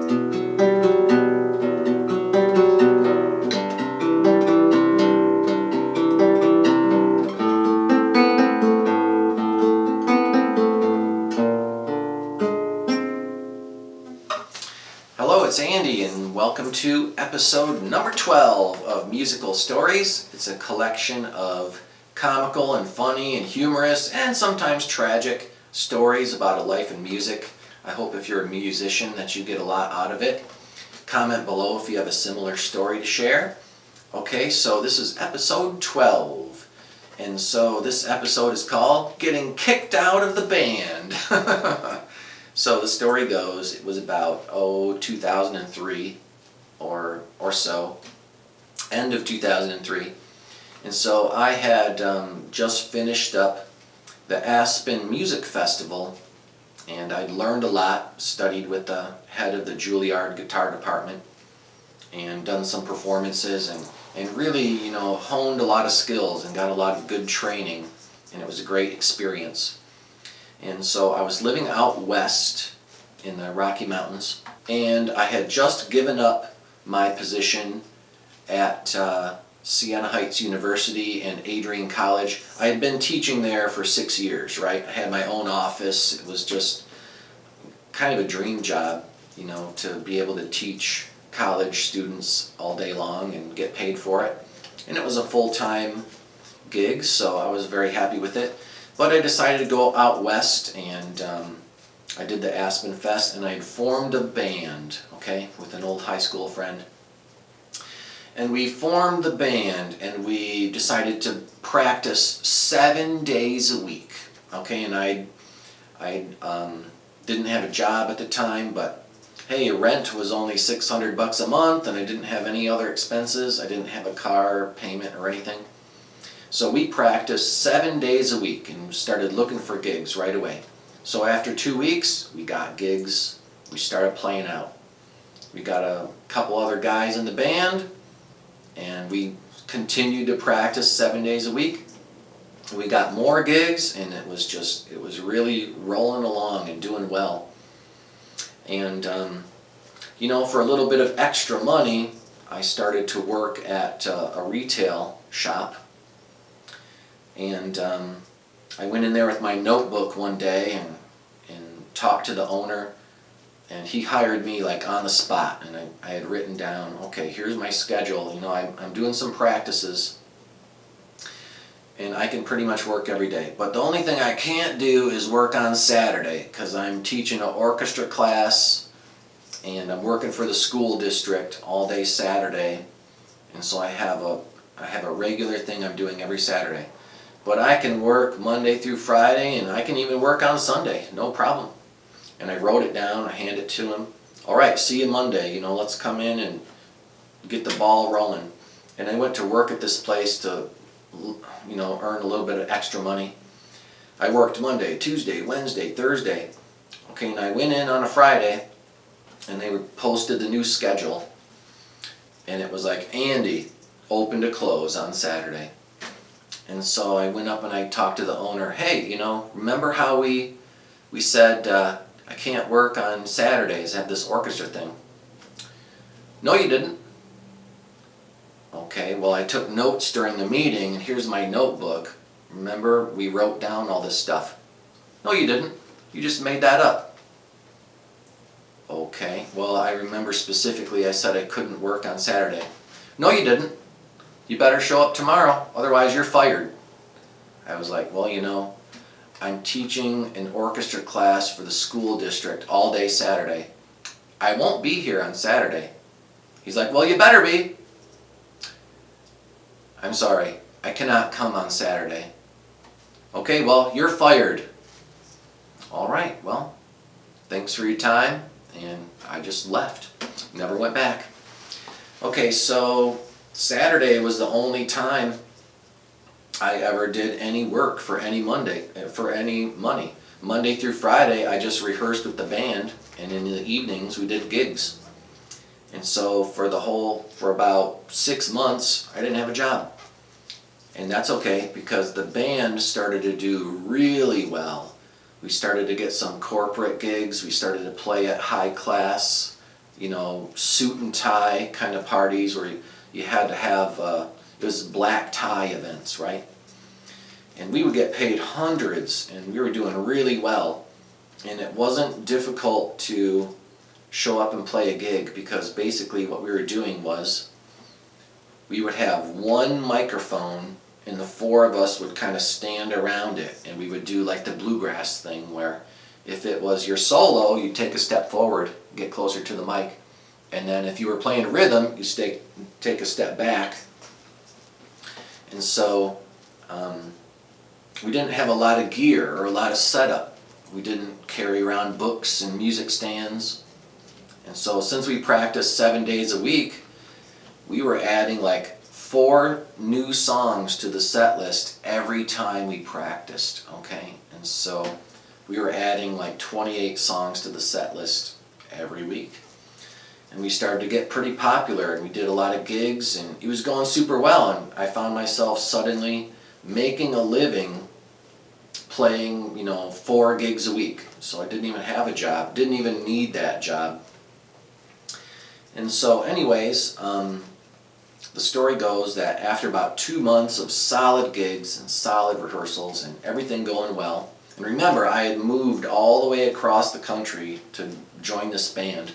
Hello, it's Andy, and welcome to episode number 12 of Musical Stories. It's a collection of comical and funny and humorous and sometimes tragic stories about a life in music. I hope if you're a musician that you get a lot out of it. Comment below if you have a similar story to share. Okay, so this is episode 12. And so this episode is called Getting Kicked Out of the Band. So the story goes, it was about 2003 or so, end of 2003. And so I had just finished up the Aspen Music Festival, and I'd learned a lot, studied with the head of the Juilliard guitar department, and done some performances, and really, honed a lot of skills and got a lot of good training, and it was a great experience. And so I was living out west in the Rocky Mountains, and I had just given up my position at Siena Heights University and Adrian College. I had been teaching there for 6 years, right? I had my own office. It was just kind of a dream job, to be able to teach college students all day long and get paid for it. And it was a full-time gig, so I was very happy with it. But I decided to go out west, and I did the Aspen Fest, and I had formed a band, with an old high school friend. And we formed the band, and we decided to practice 7 days a week, and I didn't have a job at the time, but hey, rent was only $600 a month, and I didn't have any other expenses. I didn't have a car payment or anything. So we practiced 7 days a week and started looking for gigs right away. So after 2 weeks, we got gigs. We started playing out. We got a couple other guys in the band, and we continued to practice 7 days a week. We got more gigs, and it was really rolling along and doing well. And, for a little bit of extra money, I started to work at a retail shop. And I went in there with my notebook one day and talked to the owner, and he hired me like on the spot. And I had written down, okay, here's my schedule. I'm doing some practices, and I can pretty much work every day. But the only thing I can't do is work on Saturday, because I'm teaching an orchestra class, and I'm working for the school district all day Saturday. And so I have a regular thing I'm doing every Saturday. But I can work Monday through Friday, and I can even work on Sunday, no problem. And I wrote it down, I handed it to him. All right, see you Monday, let's come in and get the ball rolling. And I went to work at this place to, earn a little bit of extra money. I worked Monday, Tuesday, Wednesday, Thursday. And I went in on a Friday, and they posted the new schedule. And it was like, Andy, open to close on Saturday. And so I went up and I talked to the owner. Hey, remember how we said I can't work on Saturdays, I have this orchestra thing? No, you didn't. Okay, well, I took notes during the meeting, and here's my notebook. Remember, we wrote down all this stuff. No, you didn't. You just made that up. Okay, well, I remember specifically I said I couldn't work on Saturday. No, you didn't. You better show up tomorrow, otherwise you're fired. I was like, well, I'm teaching an orchestra class for the school district all day Saturday. I won't be here on Saturday. He's like, well, you better be. I'm sorry, I cannot come on Saturday. Okay, well, you're fired. All right, well, thanks for your time, and I just left. Never went back. Okay, so Saturday was the only time I ever did any work for any money. Monday through Friday, I just rehearsed with the band, and in the evenings we did gigs. And so for about 6 months, I didn't have a job. And that's okay, because the band started to do really well. We started to get some corporate gigs. We started to play at high class suit and tie kind of parties where you had to have, it was black tie events, right? And we would get paid hundreds, and we were doing really well. And it wasn't difficult to show up and play a gig, because basically what we were doing was we would have one microphone and the four of us would kind of stand around it, and we would do like the bluegrass thing where if it was your solo, you'd take a step forward, get closer to the mic, and then if you were playing a rhythm, you take a step back. And so we didn't have a lot of gear or a lot of setup. We didn't carry around books and music stands. And so since we practiced 7 days a week, we were adding like 4 new songs to the set list every time we practiced, okay? And so we were adding like 28 songs to the set list every week. And we started to get pretty popular, and we did a lot of gigs, and it was going super well, and I found myself suddenly making a living playing, 4 gigs a week. So I didn't even have a job, didn't even need that job. And so anyways, the story goes that after about 2 months of solid gigs and solid rehearsals and everything going well, and remember, I had moved all the way across the country to join this band,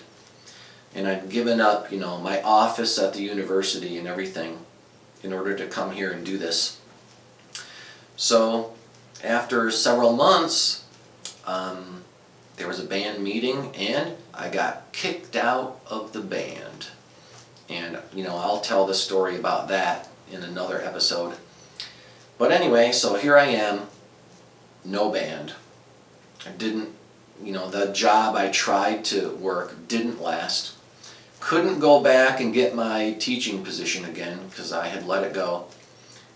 and I'd given up, my office at the university and everything in order to come here and do this. So after several months, there was a band meeting, and I got kicked out of the band. And, I'll tell the story about that in another episode. But anyway, so here I am, no band. I didn't, the job I tried to work didn't last. Couldn't go back and get my teaching position again because I had let it go.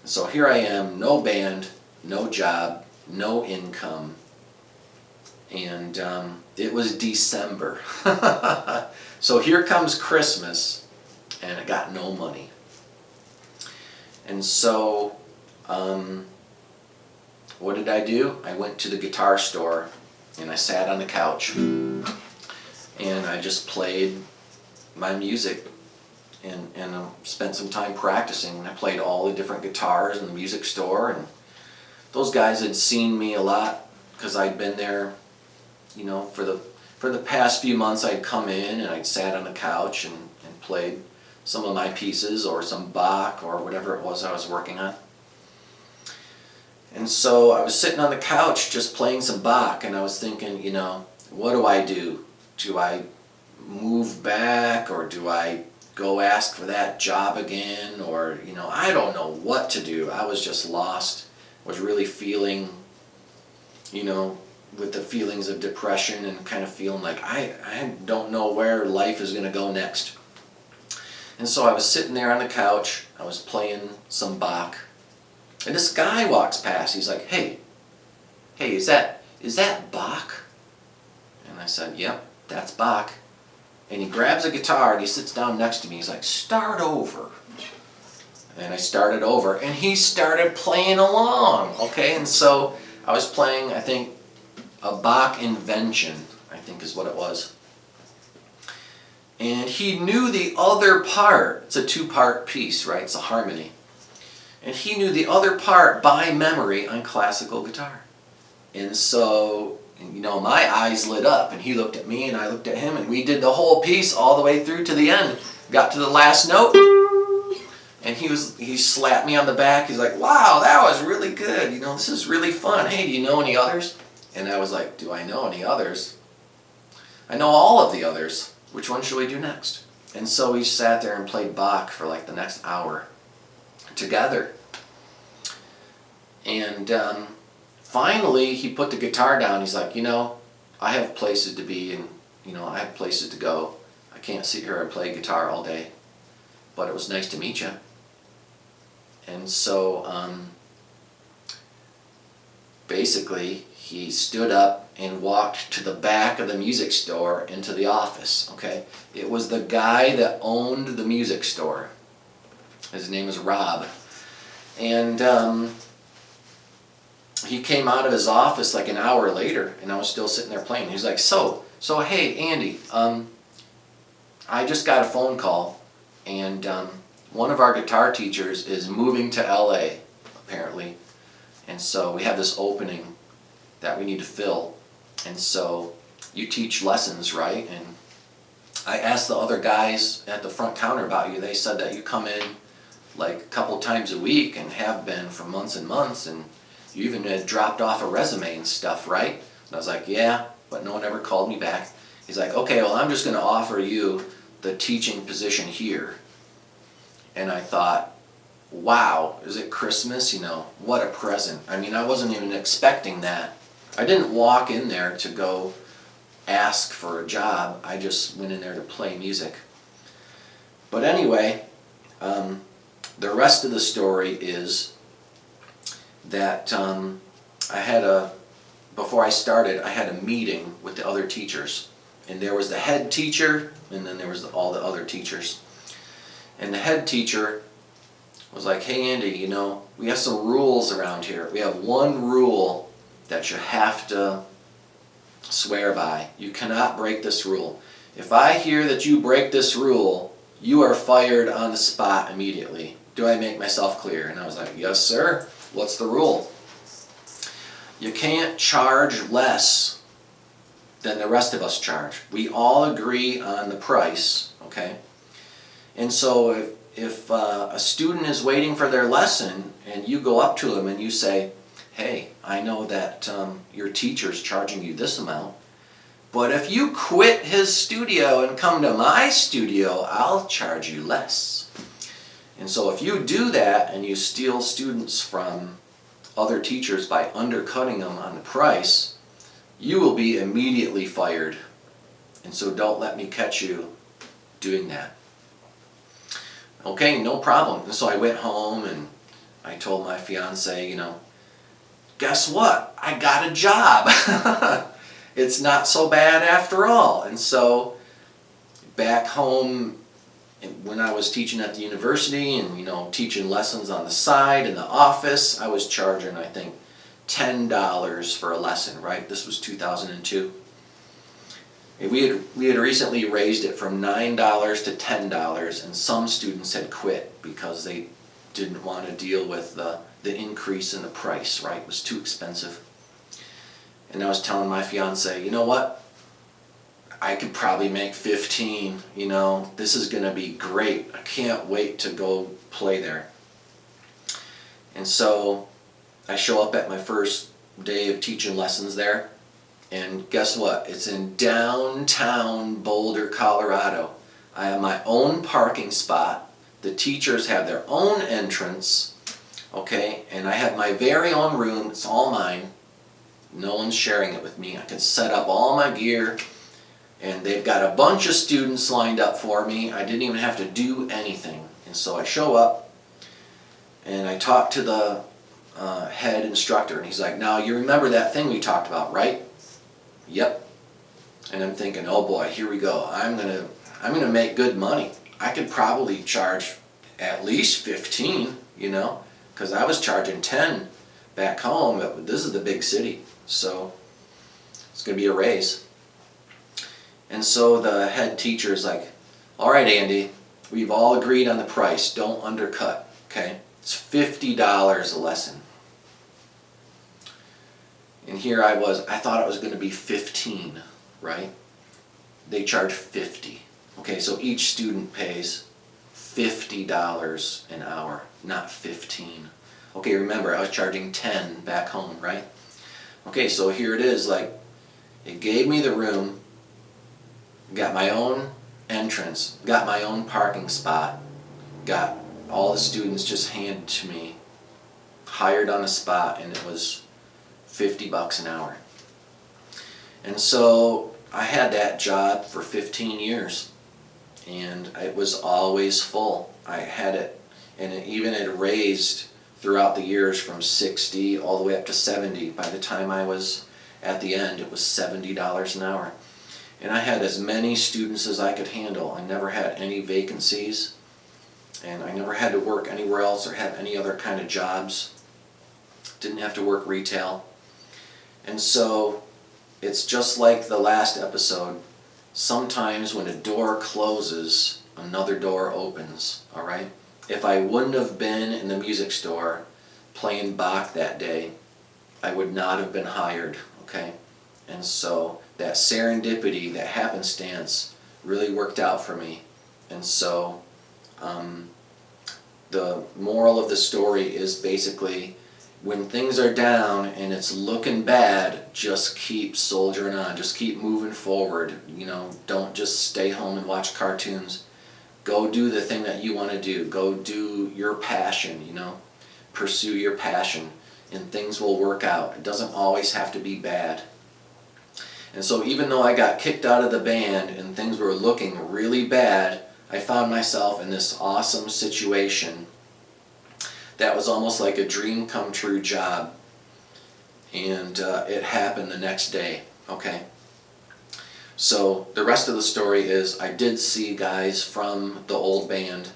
So here I am, no band, no job, no income. And it was December. So here comes Christmas, and I got no money. And so what did I do? I went to the guitar store, and I sat on the couch, and I just played my music, and spent some time practicing. I played all the different guitars in the music store, and those guys had seen me a lot because I'd been there, for the past few months. I'd come in and I'd sat on the couch and played some of my pieces or some Bach or whatever it was I was working on. And so I was sitting on the couch just playing some Bach, and I was thinking, what do I do? Do I move back, or do I go ask for that job again? Or, I don't know what to do. I was just lost. Was really feeling, with the feelings of depression, and kind of feeling like I don't know where life is going to go next. And so I was sitting there on the couch, I was playing some Bach, and this guy walks past. He's like, hey, is that Bach? And I said, yep, that's Bach. And he grabs a guitar and he sits down next to me. He's like, start over. And I started over, and he started playing along, okay? And so I was playing, I think, a Bach Invention, I think is what it was. And he knew the other part. It's a 2-part piece, right? It's a harmony. And he knew the other part by memory on classical guitar. And so, my eyes lit up, and he looked at me and I looked at him, and we did the whole piece all the way through to the end. Got to the last note, and he slapped me on the back. He's like, wow, that was really good. This is really fun. Hey, do you know any others? And I was like, do I know any others? I know all of the others. Which one should we do next? And so we sat there and played Bach for like the next hour together. And finally he put the guitar down. He's like, I have places to be, and I have places to go. I can't sit here and play guitar all day. But it was nice to meet you. And so basically he stood up and walked to the back of the music store into the office, okay? It was the guy that owned the music store. His name is Rob. And he came out of his office like an hour later, and I was still sitting there playing. He's like, so hey, Andy, I just got a phone call, and one of our guitar teachers is moving to LA, apparently. And so we have this opening that we need to fill. And so you teach lessons, right? And I asked the other guys at the front counter about you. They said that you come in like a couple times a week and have been for months and months, and you even had dropped off a resume and stuff, right? And I was like, yeah, but no one ever called me back. He's like, okay, well, I'm just going to offer you the teaching position here. And I thought, wow, is it Christmas? You know, what a present. I mean, I wasn't even expecting that. I didn't walk in there to go ask for a job. I just went in there to play music. But anyway, the rest of the story is that before I started, I had a meeting with the other teachers. And there was the head teacher, and then there was all the other teachers. And the head teacher was like, hey Andy, you know, we have some rules around here. We have one rule that you have to swear by. You cannot break this rule. If I hear that you break this rule, you are fired on the spot immediately. Do I make myself clear? And I was like, yes sir. What's the rule? You can't charge less than the rest of us charge. We all agree on the price, okay? And so if a student is waiting for their lesson and you go up to them and you say, hey, I know that your teacher's charging you this amount, but if you quit his studio and come to my studio, I'll charge you less. And so if you do that and you steal students from other teachers by undercutting them on the price, you will be immediately fired. And so don't let me catch you doing that. Okay, no problem. And so I went home and I told my fiance, you know, guess what? I got a job. It's not so bad after all. And so back home, when I was teaching at the university and, you know, teaching lessons on the side in the office, I was charging, I think, $10 for a lesson, right? This was 2002. We had recently raised it from $9 to $10, and some students had quit because they didn't want to deal with the increase in the price, right? It was too expensive. And I was telling my fiance, you know what? I could probably make 15, you know, this is going to be great. I can't wait to go play there. And so I show up at my first day of teaching lessons there, and guess what? It's in downtown Boulder, Colorado. I have my own parking spot. The teachers have their own entrance, okay, and I have my very own room. It's all mine. No one's sharing it with me. I can set up all my gear, and they've got a bunch of students lined up for me. I didn't even have to do anything. And so I show up, and I talk to the head instructor, and he's like, now you remember that thing we talked about, right? Yep. And I'm thinking, oh boy, here we go. I'm gonna make good money. I could probably charge at least 15, you know, because I was charging 10 back home. This is the big city, so it's gonna be a raise. And so the head teacher is like, all right, Andy, we've all agreed on the price. Don't undercut, okay? It's $50 a lesson. And here I thought it was going to be 15, right? They charge 50. Okay, so each student pays $50 an hour, not 15. Okay, remember, I was charging 10 back home, right? Okay, so here it is, like, it gave me the room, got my own entrance, got my own parking spot, got all the students just handed to me, hired on the spot, and it was $50 an hour. And so I had that job for 15 years, and it was always full. I had it, and it even had raised throughout the years from 60 all the way up to 70. By the time I was at the end, it was $70 an hour. And I had as many students as I could handle. I never had any vacancies, and I never had to work anywhere else or have any other kind of jobs. Didn't have to work retail. And so it's just like the last episode. sometimes when a door closes, another door opens, all right? If I wouldn't have been in the music store playing Bach that day, I would not have been hired, okay? And so that serendipity, that happenstance really worked out for me. And so the moral of the story is basically, when things are down and it's looking bad, just keep soldiering on. Just keep moving forward. You know, don't just stay home and watch cartoons. Go do the thing that you want to do. Go do your passion, you know. Pursue your passion and things will work out. It doesn't always have to be bad. And so even though I got kicked out of the band and things were looking really bad, I found myself in this awesome situation that was almost like a dream come true job, and it happened the next day, okay? So the rest of the story is, I did see guys from the old band.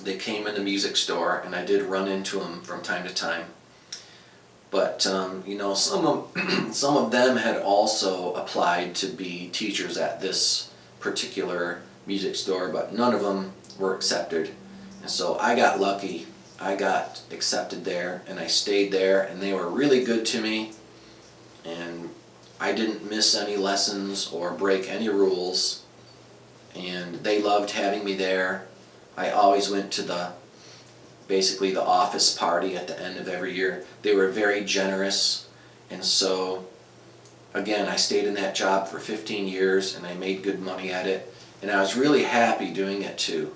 They came in the music store and I did run into them from time to time. But you know, some of them had also applied to be teachers at this particular music store, but none of them were accepted. And so I got lucky. I got accepted there, and I stayed there, and they were really good to me, and I didn't miss any lessons or break any rules, and they loved having me there. I always went to basically the office party at the end of every year. They were very generous, and so again, I stayed in that job for 15 years, and I made good money at it, and I was really happy doing it too.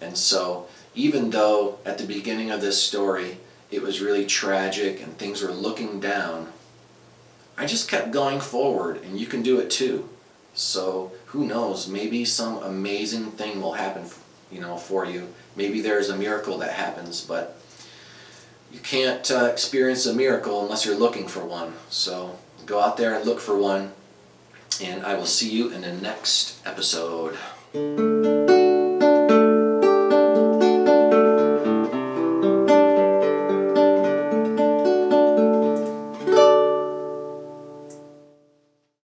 And so even though at the beginning of this story it was really tragic and things were looking down, I just kept going forward, and you can do it too. So who knows, maybe some amazing thing will happen, you know, for you. Maybe there's a miracle that happens, but you can't experience a miracle unless you're looking for one. So go out there and look for one, and I will see you in the next episode.